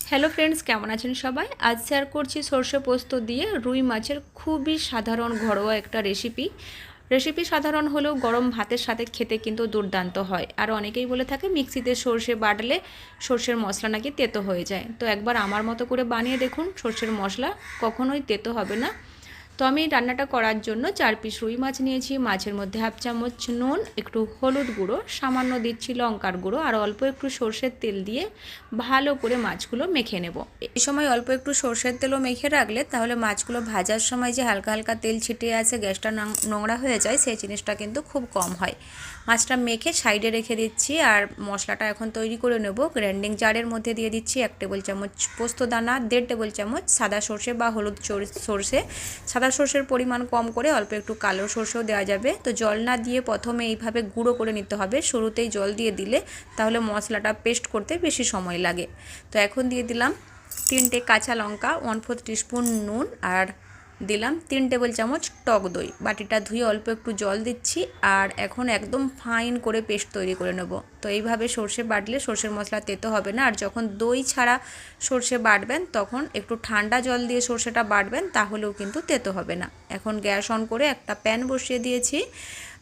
Hello friends, কেমন আছেন সবাই? আজ শেয়ার করছি সর্ষে পোস্ত দিয়ে রুই মাছের খুবই সাধারণ ঘরোয়া একটা রেসিপি সাধারণ হলেও গরম ভাতের সাথে খেতে কিন্তু দুর্দান্ত হয়। আর অনেকেই বলে থাকে মিক্সিতে সর্ষে বাটলে সর্ষের মশলা নাকি তেতো হয়ে যায়। তো একবার আমার মতো করে বানিয়ে দেখুন, সর্ষের মশলা কখনোই তেতো হবে না। তো আমি রান্নাটা করার জন্য 4 পিস রুই মাছ নিয়েছি। মাছের মধ্যে 1/2 চামচ নুন, একটু হলুদ গুঁড়ো, সামান্য দিচ্ছি লঙ্কার গুঁড়ো আর অল্প একটু সর্ষের তেল দিয়ে ভালো করে মাছগুলো মেখে নেব। এই সময় অল্প একটু সর্ষের তেলও মেখে রাখলে তাহলে মাছগুলো ভাজার সময় যে হালকা হালকা তেল ছিটিয়ে আছে, গ্যাসটা নোংরা হয়ে যায়, সেই জিনিসটা কিন্তু খুব কম হয়। মাছটা মেখে সাইডে রেখে দিচ্ছি আর মশলাটা এখন তৈরি করে নেব। গ্রাইন্ডিং জারের মধ্যে দিয়ে দিচ্ছি 1 টেবিল চামচ পোস্ত দানা, 1.5 টেবিল চামচ সাদা সর্ষে বা হলুদ সর্ষে। সাদা সর্ষের পরিমাণ কম করে অল্প একটু কালো সর্ষেও দেওয়া যাবে। তো জল না দিয়ে প্রথমে এইভাবে গুঁড়ো করে নিতে হবে। শুরুতেই জল দিয়ে দিলে তাহলে মশলাটা পেস্ট করতে বেশি সময় লাগে। তো এখন দিয়ে দিলাম 3টে কাঁচা লঙ্কা, 1/4 টিস্পুন নুন আর দিলাম 3 টেবিল চামচ টক দই। বাটিটা ধুয়ে অল্প একটু জল দিচ্ছি আর এখন একদম ফাইন করে পেস্ট তৈরি করে নেব। তো এইভাবে সর্ষে বাটলে সর্ষের মশলা তেতো হবে না। আর যখন দই ছাড়া সর্ষে বাটবেন তখন একটু ঠান্ডা জল দিয়ে সর্ষেটা বাটবেন, তাহলেও কিন্তু তেতো হবে না। এখন গ্যাস অন করে একটা প্যান বসিয়ে দিয়েছি।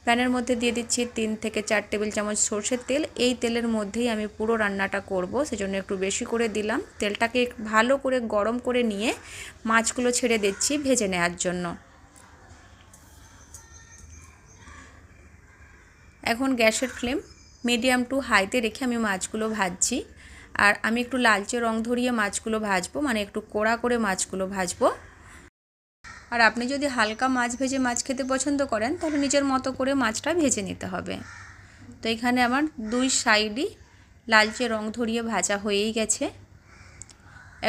প্যানের মধ্যে দিয়ে দিচ্ছি 3 থেকে 4 টেবিল চামচ সর্ষের তেল। এই তেলের মধ্যেই আমি পুরো রান্নাটা করব, সেজন্য একটু বেশি করে দিলাম। তেলটাকে ভালো করে গরম করে নিয়ে মাছগুলো ছেড়ে দিচ্ছি ভেজে নেওয়ার জন্য। এখন গ্যাসের ফ্লেম মিডিয়াম টু হাইতে রেখে আমি মাছগুলো ভাজছি। আর আমি একটু লালচে রং ধরিয়ে মাছগুলো ভাজবো, মানে একটু কড়া করে মাছগুলো ভাজবো। আর আপনি যদি হালকা মাছ ভেজে মাছ খেতে পছন্দ করেন তাহলে নিজের মতো করে মাছটা ভেজে নিতে হবে। তো এখানে আমার দুই সাইডই লালচে রং ধরিয়ে ভাজা হয়েই গেছে।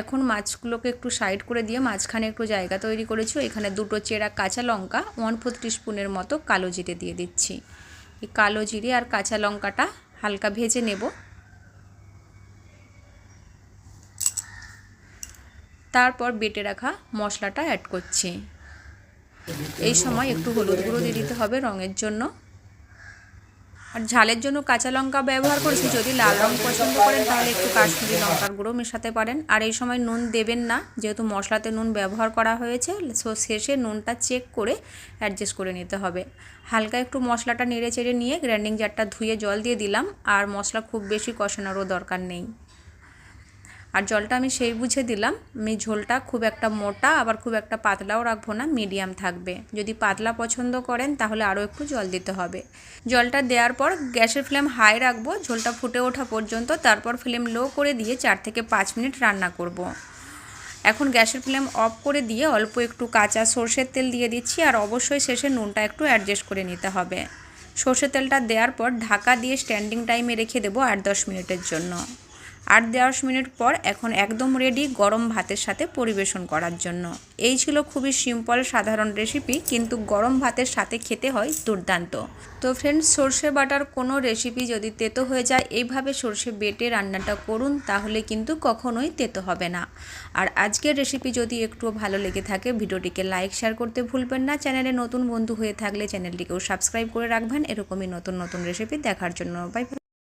এখন মাছগুলোকে একটু সাইড করে দিয়ে মাঝখানে একটু জায়গা তৈরি করেছি। এখানে 2টো চেরা কাঁচা লঙ্কা, 1/4 টিস্পুনের মতো কালো জিরে দিয়ে দিচ্ছি। এই কালো জিরে আর কাঁচা লঙ্কাটা হালকা ভেজে নেব। তারপর বেটে রাখা মশলাটা অ্যাড করছি। এই সময় একটু হলুদ গুঁড়ো দিয়ে দিতে হবে রঙের জন্য। আর ঝালের জন্য কাঁচা লঙ্কা ব্যবহার করেছি। যদি লাল রং পছন্দ করেন তাহলে একটু কাশ্মীরি লঙ্কার গুঁড়ো মেশাতে পারেন। আর এই সময় নুন দেবেন না, যেহেতু মশলাতে নুন ব্যবহার করা হয়েছে। সো শেষে নুনটা চেক করে অ্যাডজাস্ট করে নিতে হবে। হালকা একটু মশলাটা নেড়ে চেড়ে নিয়ে গ্রাইন্ডিং জারটা ধুয়ে জল দিয়ে দিলাম। আর মশলা খুব বেশি কষানোরও দরকার নেই। আর জলটা আমি সেই বুঝে দিলাম। আমি ঝোলটা খুব একটা মোটা আবার খুব একটা পাতলাও রাখবো না, মিডিয়াম থাকবে। যদি পাতলা পছন্দ করেন তাহলে আরও একটু জল দিতে হবে। জলটা দেওয়ার পর গ্যাসের ফ্লেম হাই রাখবো ঝোলটা ফুটে ওঠা পর্যন্ত। তারপর ফ্লেম লো করে দিয়ে 4 থেকে 5 মিনিট রান্না করব। এখন গ্যাসের ফ্লেম অফ করে দিয়ে অল্প একটু কাঁচা সর্ষের তেল দিয়ে দিচ্ছি। আর অবশ্যই শেষে নুনটা একটু অ্যাডজাস্ট করে নিতে হবে। সর্ষের তেলটা দেওয়ার পর ঢাকা দিয়ে স্ট্যান্ডিং টাইমে রেখে দেবো 8-10 মিনিটের জন্য। 8-10 মিনিট পর এখন একদম রেডি গরম ভাতের সাথে পরিবেশন করার জন্য। এই ছিল খুবই সিম্পল সাধারণ রেসিপি, কিন্তু গরম ভাতের সাথে খেতে হয় দুর্দান্ত। তো ফ্রেন্ডস, সর্ষে বাটার কোনো রেসিপি যদি তেতো হয়ে যায় এইভাবে সর্ষে বেটে রান্নাটা করুন, তাহলে কিন্তু কখনোই তেতো হবে না। আর আজকের রেসিপি যদি একটু ভালো লেগে থাকে ভিডিওটিকে লাইক শেয়ার করতে ভুলবেন না। চ্যানেলে নতুন বন্ধু হয়ে থাকলে চ্যানেলটিকেও সাবস্ক্রাইব করে রাখবেন এরকমই নতুন নতুন রেসিপি দেখার জন্য। বাই।